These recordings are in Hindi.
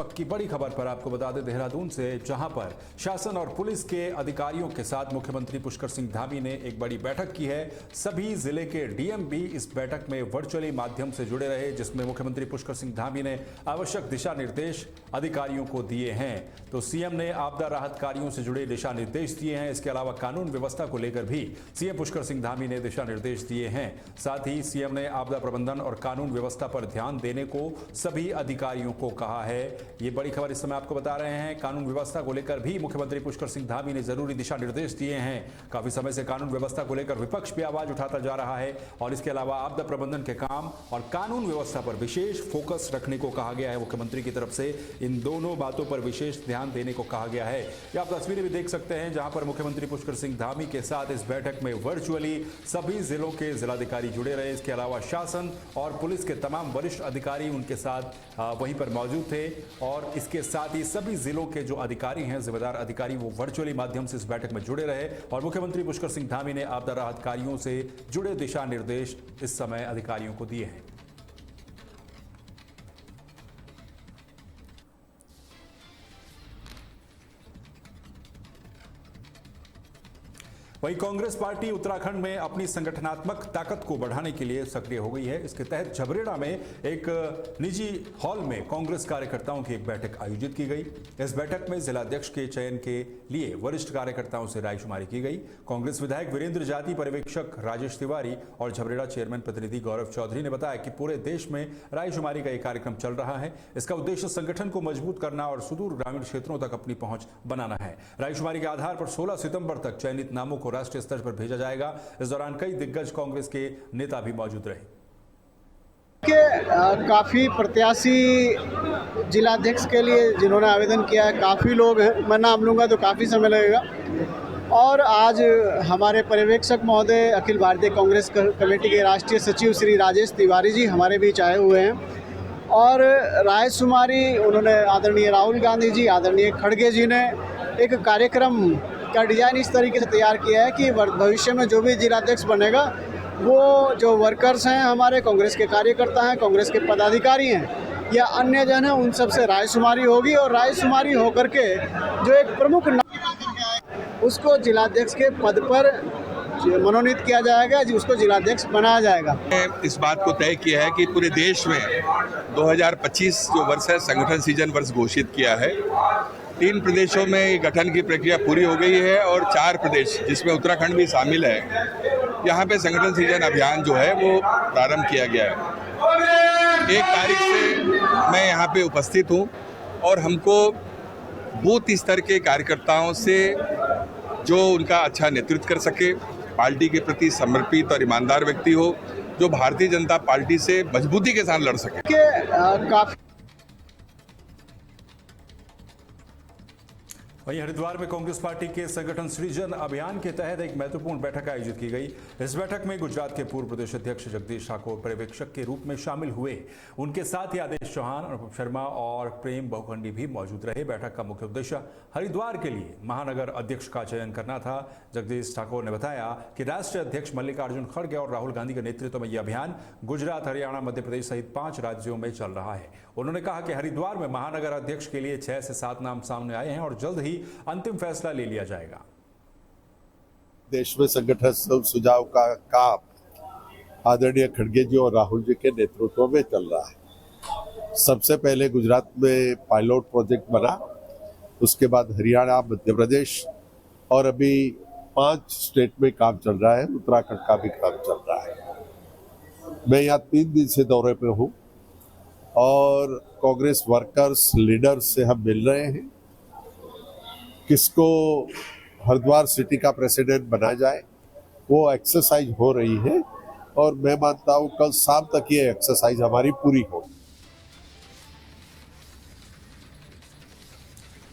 वक्त की बड़ी खबर पर आपको बता दें देहरादून से, जहां पर शासन और पुलिस के अधिकारियों के साथ मुख्यमंत्री पुष्कर सिंह धामी ने एक बड़ी बैठक की है। सभी जिले के डीएम भी इस बैठक में वर्चुअली माध्यम से जुड़े रहे, जिसमें मुख्यमंत्री पुष्कर सिंह धामी ने आवश्यक दिशा निर्देश अधिकारियों को दिए हैं। तो सीएम ने आपदा राहत कार्यों से जुड़े दिशा निर्देश दिए हैं। इसके अलावा कानून व्यवस्था को लेकर भी सीएम पुष्कर सिंह धामी ने दिशा निर्देश दिए हैं। साथ ही सीएम ने आपदा प्रबंधन और कानून व्यवस्था पर ध्यान देने को सभी अधिकारियों को कहा है। ये बड़ी खबर इस समय आपको बता रहे हैं। कानून व्यवस्था को लेकर भी मुख्यमंत्री पुष्कर सिंह धामी ने जरूरी दिशा निर्देश दिए हैं। काफी समय से कानून व्यवस्था को लेकर विपक्ष भी आवाज उठाता जा रहा है और इसके अलावा आपदा प्रबंधन के काम और कानून व्यवस्था पर विशेष फोकस रखने को कहा गया है। मुख्यमंत्री की तरफ से इन दोनों बातों पर विशेष ध्यान देने को कहा गया है। ये आप तस्वीरें भी देख सकते हैं, जहां पर मुख्यमंत्री पुष्कर सिंह धामी के साथ इस बैठक में वर्चुअली सभी जिलों के जिलाधिकारी जुड़े रहे। इसके अलावा शासन और पुलिस के तमाम वरिष्ठ अधिकारी उनके साथ वहीं पर मौजूद थे और इसके साथ ही सभी जिलों के जो अधिकारी हैं, जिम्मेदार अधिकारी, वो वर्चुअली माध्यम से इस बैठक में जुड़े रहे और मुख्यमंत्री पुष्कर सिंह धामी ने आपदा राहत कार्यों से जुड़े दिशा निर्देश इस समय अधिकारियों को दिए हैं। वहीं कांग्रेस पार्टी उत्तराखंड में अपनी संगठनात्मक ताकत को बढ़ाने के लिए सक्रिय हो गई है। इसके तहत झबरेड़ा में एक निजी हॉल में कांग्रेस कार्यकर्ताओं की एक बैठक आयोजित की गई। इस बैठक में जिलाध्यक्ष के चयन के लिए वरिष्ठ कार्यकर्ताओं से रायशुमारी की गई। कांग्रेस विधायक वीरेंद्र जाति, पर्यवेक्षक राजेश तिवारी और झबरेड़ा चेयरमैन प्रतिनिधि गौरव चौधरी ने बताया कि पूरे देश में रायशुमारी का यह कार्यक्रम चल रहा है। इसका उद्देश्य संगठन को मजबूत करना और सुदूर ग्रामीण क्षेत्रों तक अपनी पहुंच बनाना है। रायशुमारी के आधार पर 16 सितंबर तक चयनित नामों को राष्ट्रीय स्तर पर भेजा जाएगा। इस दौरान कई दिग्गज कांग्रेस के नेता भी मौजूद रहे। काफी प्रत्याशी जिलाध्यक्ष के लिए जिन्होंने आवेदन किया है, काफी लोग हैं। मैं नाम लूंगा तो काफी समय लगेगा। और आज हमारे पर्यवेक्षक महोदय, अखिल भारतीय कांग्रेस कमेटी के राष्ट्रीय सचिव श्री राजेश तिवारी जी हमारे बीच आए हुए हैं और रायशुमारी उन्होंने आदरणीय राहुल गांधी जी, आदरणीय खड़गे जी ने एक कार्यक्रम का डिज़ाइन इस तरीके से तैयार किया है कि भविष्य में जो भी जिलाध्यक्ष बनेगा वो जो वर्कर्स हैं, हमारे कांग्रेस के कार्यकर्ता हैं, कांग्रेस के पदाधिकारी हैं या अन्य जन हैं, उन सब से रायशुमारी होगी और रायशुमारी होकर के जो एक प्रमुख उसको जिलाध्यक्ष के पद पर मनोनीत किया जाएगा, उसको जिलाध्यक्ष बनाया जाएगा। इस बात को तय किया है कि पूरे देश में 2025 जो वर्ष है संगठन सीजन वर्ष घोषित किया है। 3 प्रदेशों में गठन की प्रक्रिया पूरी हो गई है और 4 प्रदेश जिसमें उत्तराखंड भी शामिल है, यहाँ पे संगठन सीजन अभियान जो है वो प्रारंभ किया गया है। 1 तारीख से मैं यहाँ पे उपस्थित हूँ और हमको बूथ स्तर के कार्यकर्ताओं से जो उनका अच्छा नेतृत्व कर सके, पार्टी के प्रति समर्पित और ईमानदार व्यक्ति हो, जो भारतीय जनता पार्टी से मजबूती के साथ लड़ सके। वहीं हरिद्वार में कांग्रेस पार्टी के संगठन सृजन अभियान के तहत एक महत्वपूर्ण बैठक आयोजित की गई। इस बैठक में गुजरात के पूर्व प्रदेश अध्यक्ष जगदीश ठाकुर पर्यवेक्षक के रूप में शामिल हुए। उनके साथ ही आदेश चौहान, अनुपम शर्मा और प्रेम बहुखंडी भी मौजूद रहे। बैठक का मुख्य उद्देश्य हरिद्वार के लिए महानगर अध्यक्ष का चयन करना था। जगदीश ठाकुर ने बताया कि राष्ट्रीय अध्यक्ष मल्लिकार्जुन खड़गे और राहुल गांधी के नेतृत्व में यह अभियान गुजरात, हरियाणा, मध्य प्रदेश सहित 5 राज्यों में चल रहा है। उन्होंने कहा कि हरिद्वार में महानगर अध्यक्ष के लिए 6 से 7 नाम सामने आए हैं और जल्द ही अंतिम फैसला ले लिया जाएगा। देश में संगठन सुझाव का काम आदरणीय खड़गे जी और राहुल जी के नेतृत्व में चल रहा है। सबसे पहले गुजरात में पायलट प्रोजेक्ट बना, उसके बाद हरियाणा, मध्य प्रदेश और अभी 5 स्टेट में काम चल रहा है। उत्तराखंड का भी काम चल रहा है। मैं यहाँ 3 दिन से दौरे पे हूँ और कांग्रेस वर्कर्स, लीडर्स से हम मिल रहे हैं। किसको हरिद्वार सिटी का प्रेसिडेंट बनाया जाए, वो एक्सरसाइज हो रही है और मैं मानता हूँ कल शाम तक ये एक्सरसाइज हमारी पूरी होगी।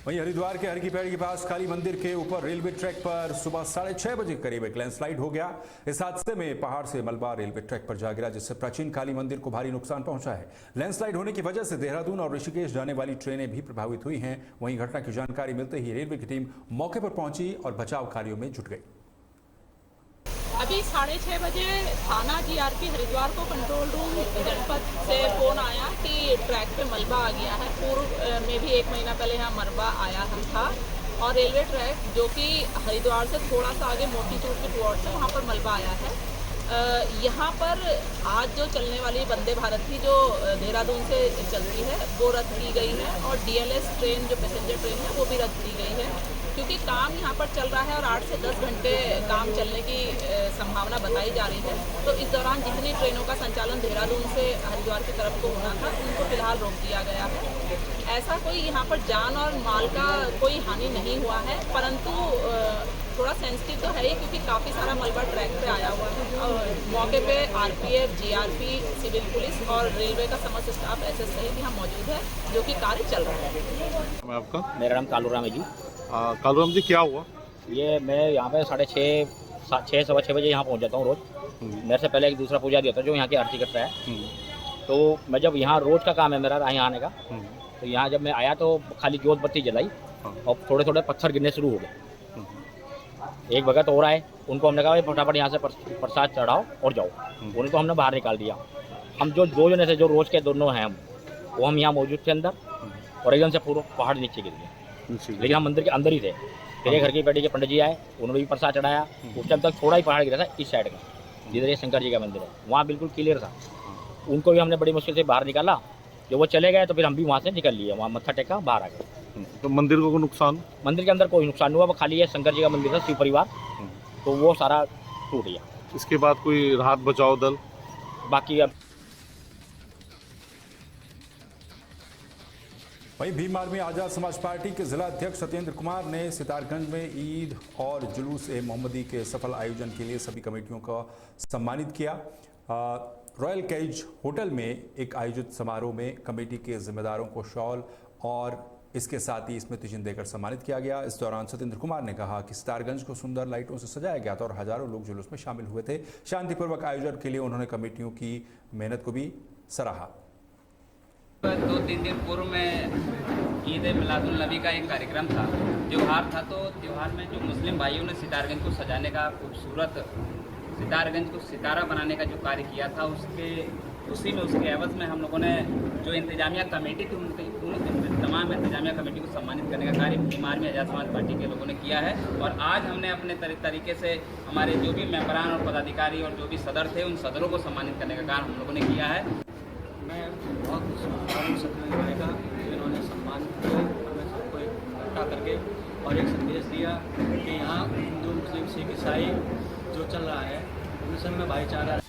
वहीं हरिद्वार के हर की पैड़ी के पास काली मंदिर के ऊपर रेलवे ट्रैक पर सुबह 6:30 बजे करीब एक लैंडस्लाइड हो गया। इस हादसे में पहाड़ से मलबा रेलवे ट्रैक पर जा गिरा, जिससे प्राचीन काली मंदिर को भारी नुकसान पहुंचा है। लैंडस्लाइड होने की वजह से देहरादून और ऋषिकेश जाने वाली ट्रेनें भी प्रभावित हुई हैं। वहीं घटना की जानकारी मिलते ही रेलवे की टीम मौके पर पहुंची और बचाव कार्यों में जुट गई। अभी 6:30 बजे थाना जीआरपी हरिद्वार को कंट्रोल रूम जनपद से फ़ोन आया कि ट्रैक पे मलबा आ गया है। पूर्व में भी 1 महीना पहले यहाँ मलबा आया था और रेलवे ट्रैक जो कि हरिद्वार से थोड़ा सा आगे मोतीचूर के टुवर्ड्स है, वहाँ पर मलबा आया है। यहाँ पर आज जो चलने वाली वंदे भारत की जो देहरादून से चलती है वो रद्द की गई है और डीएलएस ट्रेन जो पैसेंजर ट्रेन है वो भी रद्द की गई है, क्योंकि काम यहाँ पर चल रहा है और 8 से 10 घंटे काम चलने की संभावना बताई जा रही है। तो इस दौरान जितनी ट्रेनों का संचालन देहरादून से हरिद्वार की तरफ को होना था उनको फिलहाल रोक दिया गया है। ऐसा कोई यहाँ पर जान और माल का कोई हानि नहीं हुआ है, परंतु थोड़ा सेंसिटिव तो है ही, क्योंकि काफ़ी सारा मलबा ट्रैक पे आया हुआ है और मौके पे आरपीएफ, जीआरपी, सिविल पुलिस और रेलवे का समस्त स्टाफ एसएस सहित यहाँ मौजूद है, जो कि कार्य चल रहा है। आपका? मेरा नाम कालूराम है जी। कालूराम जी, क्या हुआ? ये मैं यहाँ पे 6:30 सवा 6 बजे यहाँ पहुँच जाता हूँ रोज़। मेरे से पहले एक दूसरा पुजारी होता है जो यहाँ की आरती करता है। तो मैं जब यहाँ रोज़ का काम है मेरा यहाँ आने का, तो यहाँ जब मैं आया तो खाली जोत बत्ती जलाई और थोड़े थोड़े पत्थर गिरने शुरू हो गए। एक भगत और आए, उनको हमने कहा फटाफट यहाँ से प्रसाद चढ़ाओ और जाओ। उन्हें तो हमने बाहर निकाल दिया। हम जो 2 जने थे जो रोज़ के दोनों हैं वो हम यहाँ मौजूद थे अंदर, और एकदम से पूरा पहाड़ नीचे गिर गया। लेकिन हम मंदिर के अंदर ही थे। फिर एक घर की बेटी के पंडित जी आए, उन्होंने भी प्रसाद चढ़ाया। उस टाइम तक थोड़ा ही पहाड़ गिरा था इस साइड का, जिधर ये शंकर जी का मंदिर है, वहाँ बिल्कुल क्लियर था। उनको भी हमने बड़ी मुश्किल से बाहर निकाला। जब वो चले गए तो फिर हम भी वहाँ से निकल लिए, वहाँ मत्था टेका, बाहर आ गए। तो मंदिर को कोई नुकसान? मंदिर के अंदर कोई नुकसान नहीं हुआ, वो खाली ये शंकर जी का मंदिर था, शिव परिवार, तो वो सारा टूट गया। इसके बाद कोई राहत बचाव दल? बाकी अब वहीं भीम आर्मी आजाद समाज पार्टी के जिला अध्यक्ष सत्येंद्र कुमार ने सितारगंज में ईद और जुलूस ए मोहम्मदी के सफल आयोजन के लिए सभी कमेटियों को सम्मानित किया। रॉयल कैज होटल में एक आयोजित समारोह में कमेटी के जिम्मेदारों को शॉल और इसके साथ ही स्मृति चिन्ह देकर सम्मानित किया गया। इस दौरान सत्येंद्र कुमार ने कहा कि सितारगंज को सुंदर लाइटों से सजाया गया था और हजारों लोग जुलूस में शामिल हुए थे। शांतिपूर्वक आयोजन के लिए उन्होंने कमेटियों की मेहनत को भी सराहा। 2-3 दिन पूर्व में ईद मिलादुल नबी का एक कार्यक्रम था, त्यौहार था। तो त्यौहार में जो मुस्लिम भाइयों ने सितारगंज को सजाने का, खूबसूरत सितारगंज को सितारा बनाने का जो कार्य किया था, उसी में उसके एवज में हम लोगों ने जो इंतजामिया कमेटी थी उन तमाम इंतजामिया कमेटी को सम्मानित करने का कार्य भीम आर्मी आजाद समाज पार्टी के लोगों ने किया है। और आज हमने अपने तरीके से हमारे जो भी मेंबरान और पदाधिकारी और जो भी सदर थे, उन सदरों को सम्मानित करने का कार्य हम लोगों ने किया है। मैं बहुत खुश का इन्होंने सम्मान किया, हमें सबको इकट्ठा करके और एक संदेश दिया कि यहाँ हिंदू, मुस्लिम, सिख, ईसाई जो चल रहा है उन सब में भाईचारा है।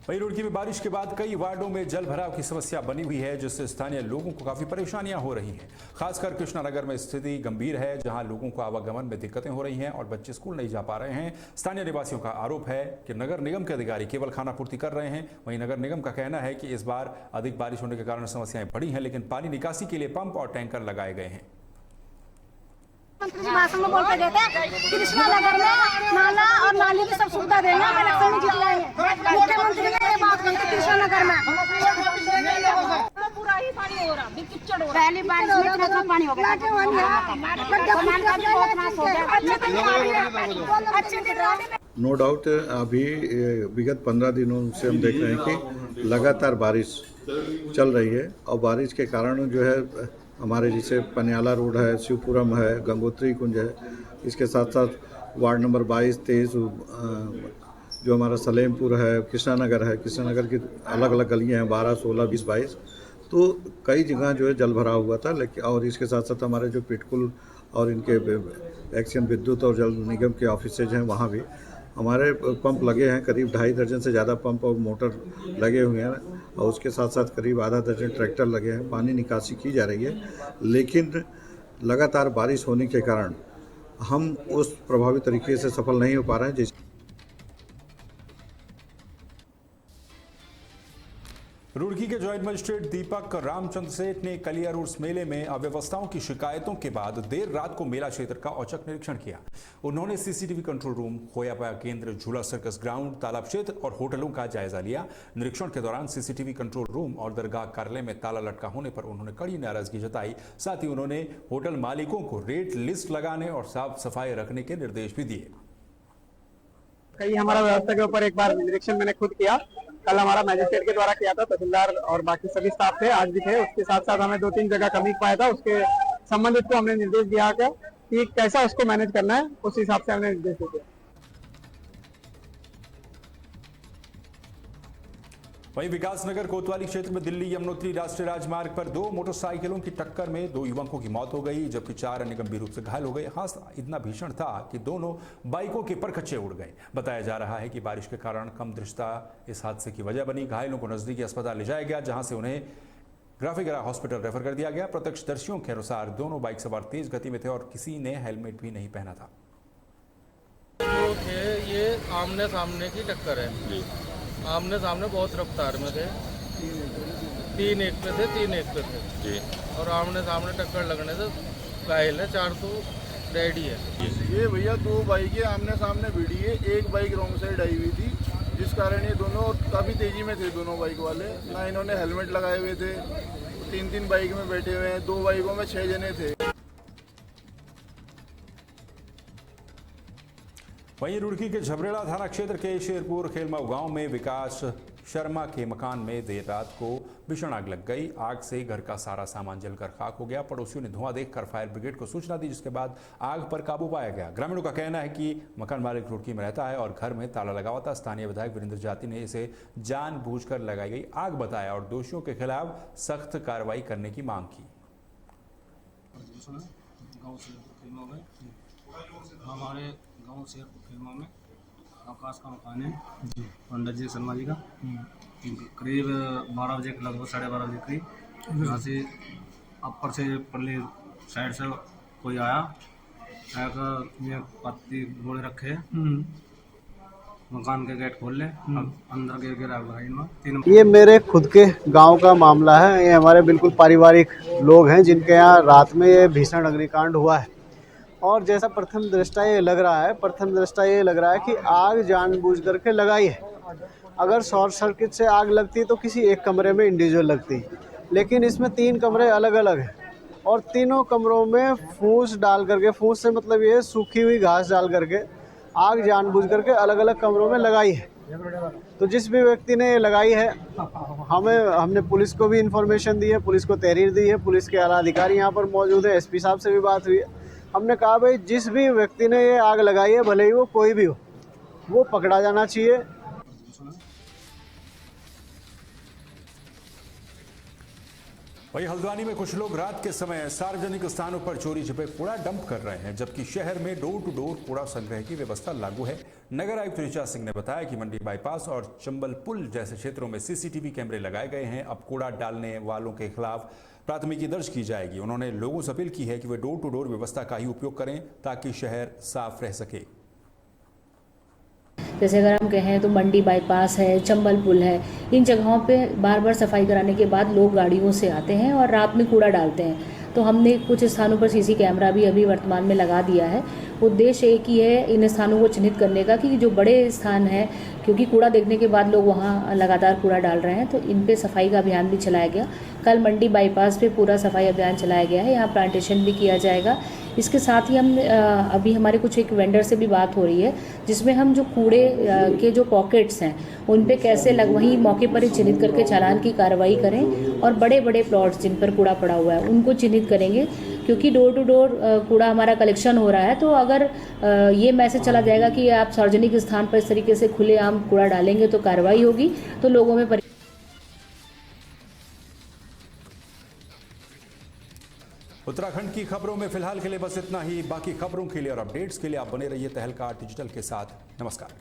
वहीं रुड़की में बारिश के बाद कई वार्डों में जल भराव की समस्या बनी हुई है, जिससे स्थानीय लोगों को काफी परेशानियां हो रही हैं। खासकर कृष्णानगर में स्थिति गंभीर है, जहां लोगों को आवागमन में दिक्कतें हो रही हैं और बच्चे स्कूल नहीं जा पा रहे हैं। स्थानीय निवासियों का आरोप है कि नगर निगम के अधिकारी केवल खानापूर्ति कर रहे हैं। वहीं नगर निगम का कहना है कि इस बार अधिक बारिश होने के कारण समस्याएं बढ़ी हैं, लेकिन पानी निकासी के लिए पंप और टैंकर लगाए गए हैं। मंत्री जी भाषण में बोल के गए थे कृष्णानगर में नाला और नाली की सब सुविधा देंगे, हम इलेक्शन में जीत जाएंगे। मुख्यमंत्री ने ये बात कही थी कृष्णानगर में। पूरा ही पानी हो रहा, कीचड़ हो रहा, पहली बारिश में इतना पानी हो गया। नो डाउट अभी विगत 15 दिनों से हम देख रहे हैं कि लगातार बारिश चल रही है और बारिश के कारण जो है हमारे जैसे पनियाला रोड है, शिवपुरम है, गंगोत्री कुंज है, इसके साथ साथ वार्ड नंबर 22, 23 जो हमारा सलेमपुर है, कृष्णानगर है, कृष्णानगर की अलग अलग गलियां हैं 12, 16, 20, 22, तो कई जगह जो है जल भरा हुआ था। लेकिन और इसके साथ साथ हमारे जो पिटकुल और इनके एक्शन विद्युत और जल निगम के ऑफिसेज हैं वहाँ भी हमारे पंप लगे हैं। करीब 2.5 दर्जन से ज़्यादा पंप और मोटर लगे हुए हैं और उसके साथ साथ करीब आधा दर्जन ट्रैक्टर लगे हैं। पानी निकासी की जा रही है, लेकिन लगातार बारिश होने के कारण हम उस प्रभावी तरीके से सफल नहीं हो पा रहे हैं। रुड़की के जॉइंट मजिस्ट्रेट दीपक रामचंद्र सेठ ने कलिया रूट्स मेले में अव्यवस्थाओं की शिकायतों के बाद देर रात को मेला क्षेत्र का औचक निरीक्षण किया। उन्होंने सीसीटीवी कंट्रोल रूम, खोयापाया केंद्र, झूला सर्कस ग्राउंड, तालाब क्षेत्र और होटलों का जायजा लिया। निरीक्षण के दौरान सीसीटीवी कंट्रोल रूम और दरगाह कार्यालय में ताला लटका होने पर उन्होंने कड़ी नाराजगी जताई। साथ ही उन्होंने होटल मालिकों को रेट लिस्ट लगाने और साफ सफाई रखने के निर्देश भी दिए। कई हमारा व्यवस्था के ऊपर एक बार निरीक्षण मैंने खुद किया। कल हमारा मैजिस्ट्रेट के द्वारा किया था, तहसीलदार और बाकी सभी स्टाफ थे, आज भी थे। उसके साथ साथ हमें 2-3 जगह कमी पाया था, उसके संबंधित को हमने निर्देश दिया कि कैसा उसको मैनेज करना है, उस हिसाब से हमने निर्देश दिया। वहीं विकासनगर कोतवाली क्षेत्र में दिल्ली यमुनोत्री राष्ट्रीय राजमार्ग पर 2 मोटरसाइकिलों की टक्कर में 2 युवकों की मौत हो गई, जबकि 4 अन्य गंभीर रूप से घायल हो गए। हादसा इतना भीषण था कि दोनों बाइकों के परखच्चे उड़ गए। बताया जा रहा है कि बारिश के कारण कम दृष्टता इस हादसे की वजह बनी। घायलों को नजदीकी अस्पताल ले जाया गया, जहां से उन्हें ग्राफिकरा हॉस्पिटल रेफर कर दिया गया। प्रत्यक्षदर्शियों के अनुसार दोनों बाइक सवार तेज गति में थे और किसी ने हेलमेट भी नहीं पहना था। ये आमने सामने की टक्कर है, आमने सामने बहुत रफ्तार में थे, 3 एक पे थे, 3 एक पे थे जी। और आमने सामने टक्कर लगने से घायल है, 4 तो रेडी है। ये भैया 2 बाइकें आमने सामने भिड़ी है, एक बाइक रॉन्ग साइड आई हुई थी, जिस कारण ये दोनों काफ़ी तेजी में थे। दोनों बाइक वाले ना इन्होंने हेलमेट लगाए हुए थे, 3-3 बाइक में बैठे हुए हैं। 2 बाइकों में 6 जने थे। वहीं रुड़की के झबरेड़ा थाना क्षेत्र के शेरपुर खेलमाऊ गांव में विकास शर्मा के मकान में देर रात को भीषण आग लग गई। आग से घर का सारा सामान जलकर खाक हो गया। पड़ोसियों ने धुआं देखकर फायर ब्रिगेड को सूचना दी, जिसके बाद आग पर काबू पाया गया। ग्रामीणों का कहना है कि मकान मालिक रुड़की में रहता है और घर में ताला लगा हुआ था। स्थानीय विधायक वीरेंद्र जाति ने इसे जानबूझकर लगाई गई आग बताया और दोषियों के खिलाफ सख्त कार्रवाई करने की मांग की। हमारे गाँव से खेमा में आकाश का मकान है पंडित जी शर्मा जी का। करीब 12 बजे के लगभग 12:30 बजे करीब यहाँ से अपर से पल्ली साइड से कोई आया, ये पत्ती बोले रखे मकान के गेट खोल ले, अंदर के गिरा भाई। ये मेरे खुद के गांव का मामला है। ये हमारे बिल्कुल पारिवारिक लोग हैं जिनके यहाँ रात में ये भीषण अग्निकांड हुआ है। और जैसा प्रथम दृष्टया ये लग रहा है कि आग जानबूझ करके लगाई है। अगर शॉर्ट सर्किट से आग लगती तो किसी एक कमरे में इंडिविजुअल लगती, लेकिन इसमें 3 कमरे अलग अलग हैं और तीनों कमरों में फूस डाल करके, फूस से मतलब ये सूखी हुई घास डाल करके आग जानबूझ करके अलग अलग कमरों में लगाई है। तो जिस भी व्यक्ति ने लगाई है, हमने पुलिस को भी इन्फॉर्मेशन दी है, पुलिस को तहरीर दी है। पुलिस के आला अधिकारी यहाँ पर मौजूद है, एसपी साहब से भी बात हुई है। हमने कहा भाई जिस भी व्यक्ति ने ये आग लगाई है, भले ही वो कोई भी हो, वो पकड़ा जाना चाहिए। वहीं हल्द्वानी में कुछ लोग रात के समय सार्वजनिक स्थानों पर चोरी छिपे कूड़ा डंप कर रहे हैं, जबकि शहर में डोर टू डोर कूड़ा संग्रह की व्यवस्था लागू है। नगर आयुक्त ऋचा सिंह ने बताया कि मंडी बाईपास और चंबल पुल जैसे क्षेत्रों में सीसीटीवी कैमरे लगाए गए हैं। अब कूड़ा डालने वालों के खिलाफ प्राथमिकी दर्ज की जाएगी। उन्होंने लोगों से अपील की है कि वे डोर टू डोर व्यवस्था का ही उपयोग करें ताकि शहर साफ रह सके। जैसे अगर हम कहें तो मंडी बाईपास है, चंबल पुल है, इन जगहों पे बार बार सफाई कराने के बाद लोग गाड़ियों से आते हैं और रात में कूड़ा डालते हैं। तो हमने कुछ स्थानों पर सीसी कैमरा भी अभी वर्तमान में लगा दिया है। उद्देश्य एक ही है इन स्थानों को चिन्हित करने का कि जो बड़े स्थान हैं, क्योंकि कूड़ा देखने के बाद लोग वहाँ लगातार कूड़ा डाल रहे हैं, तो इन पे सफाई का अभियान भी चलाया गया। कल मंडी बाईपास पे पूरा सफाई अभियान चलाया गया है, यहाँ प्लांटेशन भी किया जाएगा। इसके साथ ही हम अभी हमारे कुछ एक वेंडर से भी बात हो रही है, जिसमें हम जो कूड़े के जो पॉकेट्स हैं उन पे कैसे वहीं मौके पर ही चिन्हित करके चालान की कार्रवाई करें और बड़े बड़े प्लॉट्स जिन पर कूड़ा पड़ा हुआ है उनको चिन्हित करेंगे। क्योंकि डोर टू डोर कूड़ा हमारा कलेक्शन हो रहा है, तो अगर ये मैसेज चला जाएगा कि आप सार्वजनिक स्थान पर इस तरीके से खुलेआम कूड़ा डालेंगे तो कार्रवाई होगी, तो लोगों में उत्तराखंड की खबरों में फिलहाल के लिए बस इतना ही। बाकी खबरों के लिए और अपडेट्स के लिए आप बने रहिए तहलका डिजिटल के साथ। नमस्कार।